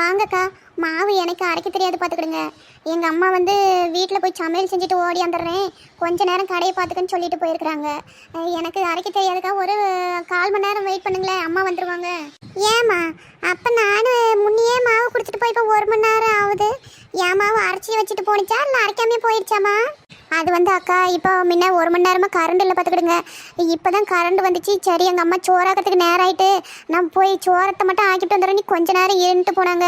வாங்கக்கா. மாவு எனக்கு அரைக்க தெரியாது பார்த்துக்கிடுங்க. எங்கள் அம்மா வந்து வீட்டில் போய் சமையல் செஞ்சுட்டு ஓடியாந்துடுறேன், கொஞ்ச நேரம் கடையை பார்த்துக்கன்னு சொல்லிட்டு போயிருக்கிறாங்க. எனக்கு அரைக்க தெரியாதுக்கா. ஒரு 1/4 மணி நேரம் வெயிட் பண்ணுங்களேன், அம்மா வந்துடுவாங்க. ஏம்மா, அப்போ நான் முன்னையே மாவு கொடுத்துட்டு போய் இப்போ 1 மணி நேரம் ஆகுது. என் மாவு அரைச்சி வச்சுட்டு போனிச்சா இல்லை அரைக்காமே போயிடுச்சாம்மா? அது வந்து அக்கா, இப்போ முன்ன 1 மணி நேரமாக கரண்ட் இல்லை பார்த்துக்கிடுங்க. இப்போ தான் கரண்ட் வந்துச்சு. சரி, எங்கள் அம்மா சோறாக்கிறதுக்கு நேரம் ஆகிட்டு, நான் போய் சோறத்தை மட்டும் ஆக்கிட்டு வந்துடுறேன், நீ கொஞ்ச நேரம் இருந்துட்டு போனாங்க.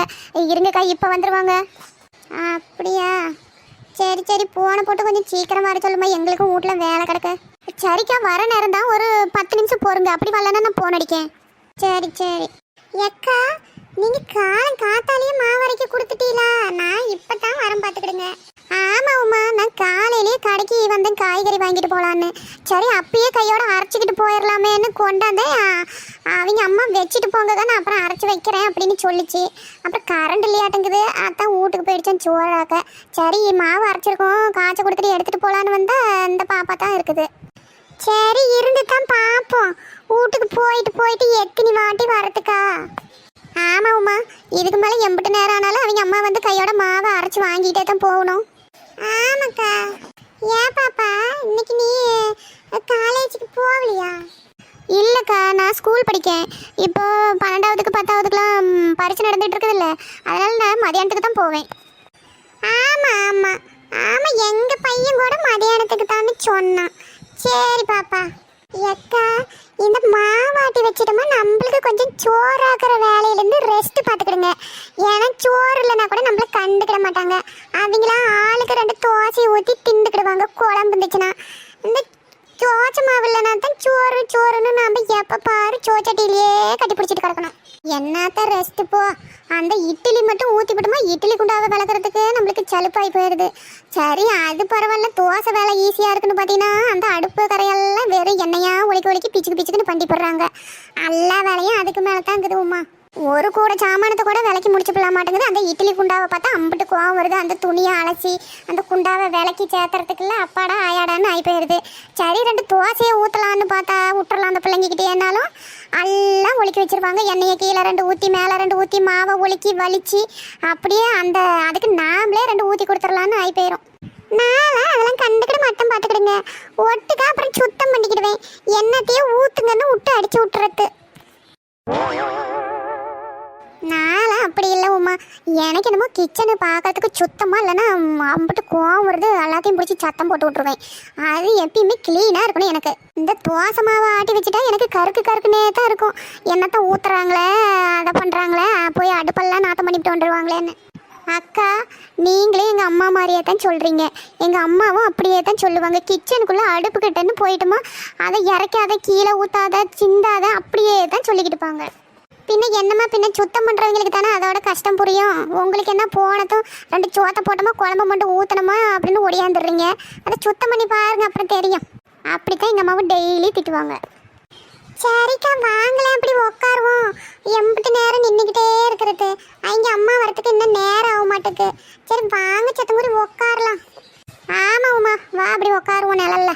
இருங்கக்கா, இப்போ வந்துடுவாங்க. அப்படியா? சரி சரி, போன போட்டு கொஞ்சம் சீக்கிரம் வர சொல்லுமா, எங்களுக்கும் வீட்டில் வேலை கிடக்கு. சரிக்கா, வர நேரம் தான், ஒரு 10 நிமிஷம் போருங்க. அப்படி வரலன்னா நான் போன் அடிக்கேன். சரி சரி. அக்கா, நீங்கள் காத்தாலேயே மாவரைக்க கொடுத்துட்டீங்களா? நான் இப்போ தான் வரேன் பார்த்துக்கிடுங்க. ஆமாம் உமா, நான் காலையிலேயே கடைக்கு வந்தேன் காய்கறி வாங்கிட்டு போகலான்னு. சரி, அப்பயே கையோட அரைச்சிக்கிட்டு போயிடலாமேன்னு கொண்டாந்தேன். அவங்க அம்மா வச்சுட்டு போங்க, நான் அப்புறம் அரைச்சி வைக்கிறேன் அப்படின்னு சொல்லிச்சு. அப்புறம் கரண்ட் இல்லையாட்டுங்குது, அதான் வீட்டுக்கு போயிடுச்சேன் சோறாக்க. சரி, மாவு அரைச்சிருக்கோம், காய்ச்ச கொடுத்துட்டு எடுத்துகிட்டு போகலான்னு வந்தால் இந்த பாப்பா தான் இருக்குது. சரி, இருந்து தான் பார்ப்போம். வீட்டுக்கு போயிட்டு எத்தனை வாட்டி வரதுக்கா? ஆமாம் உமா, இதுக்கு மேலே எம்பிட்டு நேரம் ஆனாலும் அவங்க அம்மா வந்து கையோட மாவை அரைச்சி வாங்கிட்டே தான் போகணும். ஆமாக்கா. ஏன் பாப்பா, இன்னைக்கு நீ காலேஜுக்கு போகலையா? இல்லைக்கா, நான் ஸ்கூல் படிக்கேன். இப்போ 12வது 10வதுக்கெலாம் பரீட்சை நடந்துகிட்டு இருக்குதுல்ல, அதனால நான் மதியானத்துக்கு தான் போவேன். ஆமாம் ஆமாம் ஆமாம், எங்கள் பையன் கூட மதியானத்துக்கு தான் சொன்னான். சரி பாப்பா. அக்கா, இந்த மாவாட்டி வச்சிட்டோமா, நம்மளுக்கு கொஞ்சம் சோறாக்குற வேலையிலேருந்து ரெஸ்ட் பார்த்துக்கிடுங்க. ஏன்னா சோறு இல்லைனா கூட நம்மள கண்டுக்கிட மாட்டாங்க. அவங்களாம் ஆளுக்கு 2 தோசையை ஊற்றி திண்டுக்கிடுவாங்க குழம்பு இருந்துச்சுன்னா. இந்த தோசை மாவு இல்லைனா தான் சோறுன்னு நம்ம எப்போ பாரு சோச்சட்டிலேயே கட்டி பிடிச்சிட்டு கிடக்கணும். என்னத்தான் ரெஸ்ட்டு போ. அந்த இட்லி மட்டும் ஊற்றி விட்டோமா, இட்லி குண்டாவை விளக்குறதுக்கு நம்மளுக்கு சலுப்பாகி போயிடுது. சரி, அது பரவாயில்ல, தோசை வேலை ஈஸியாக இருக்குன்னு பார்த்தீங்கன்னா, அந்த அடுப்பு கரையெல்லாம் வெறும் எண்ணெயாக ஒலிக்கு பிச்சுக்குன்னு பண்ணி போடுறாங்க. எல்லா வேலையும் அதுக்கு மேலே தான் இருக்குது உமா. ஒரு கூட சாமானத்தை கூட விலைக்கு முடிச்சு போட மாட்டேங்குது. அந்த இட்லி குண்டாவை பார்த்தா அம்பிட்டு கோவம் வருது. அந்த துணியை அலசி அந்த குண்டாவை விலைக்கு சேர்த்துறதுக்குள்ள அப்பாடா ஆயாடான்னு ஆகி போயிடுது. சரி, 2 தோசையை ஊற்றலான்னு பார்த்தா விட்டுறலாம் அந்த பிள்ளைங்கிட்டே. என்னாலும் எல்லாம் ஒலிக்கி வச்சுருவாங்க. எண்ணெயை கீழே 2 ஊற்றி மேலே 2 ஊற்றி மாவை ஒலிக்கி வலிச்சு அப்படியே அதுக்கு நாமளே 2 ஊற்றி கொடுத்துடலான்னு ஆகி போயிடும். நான் அதெல்லாம் கண்டுக்கிட மாட்டேன் பார்த்துக்கிடுங்க. ஒட்டுக்கா அப்புறம் சுத்தம் பண்ணிக்கிடுவேன். எண்ணத்தையும் ஊற்றுங்கன்னு விட்டு அடிச்சு விட்டுறது. நான்லாம் அப்படி இல்லை உமா. எனக்கு என்னமோ கிச்சனு பார்க்கறதுக்கு சுத்தமாக இல்லைன்னா அம்பிட்டு கோவம் வருது. எல்லாத்தையும் பிடிச்சி சத்தம் போட்டு விட்ருவேன். அது எப்பயுமே க்ளீனாக இருக்கணும் எனக்கு. இந்த தோசை மாவை ஆட்டி வச்சுட்டா எனக்கு கருக்குன்னே தான் இருக்கும். என்னத்தான் ஊற்றுறாங்களே, அதை பண்ணுறாங்களே, போய் அடுப்பெல்லாம் நாத்தம் பண்ணிவிட்டு வந்துடுவாங்களேன்னு. அக்கா, நீங்களே எங்கள் அம்மா மாதிரியே தான் சொல்கிறீங்க. எங்கள் அம்மாவும் அப்படியே தான் சொல்லுவாங்க. கிச்சனுக்குள்ளே அடுப்பு கிட்டன்னு போயிட்டோமா, அதை இறக்காத, கீழே ஊற்றாத, சிந்தாத, அப்படியே தான் சொல்லிக்கிட்டுப்பாங்க. பின்ன என்னம்மா, பின்ன சுத்தம் பண்ணுறவங்களுக்கு தானே அதோட கஷ்டம் புரியும். உங்களுக்கு என்ன போனதும் 2 சோத்தை போட்டோமா, குழம்பு மட்டும் ஊற்றணுமா அப்படின்னு ஒடியாந்துடுறீங்க. அதை சுத்தம் பண்ணி பாருங்க, அப்புறம் தெரியும். அப்படித்தான் எங்கள் அம்மாவும் டெய்லி திட்டுவாங்க. சரிக்கா, வாங்கலாம், அப்படி உட்காருவோம். எம்பிட்டு நேரம் நின்றுக்கிட்டே இருக்கிறது. அவங்க அம்மா வரத்துக்கு இன்னும் நேரம் ஆக மாட்டேக்கு. சரி வாங்க, சத்தங்குடி உட்காரலாம். ஆமாம் உமா, வா அப்படி உட்காருவோம் நிழல்ல.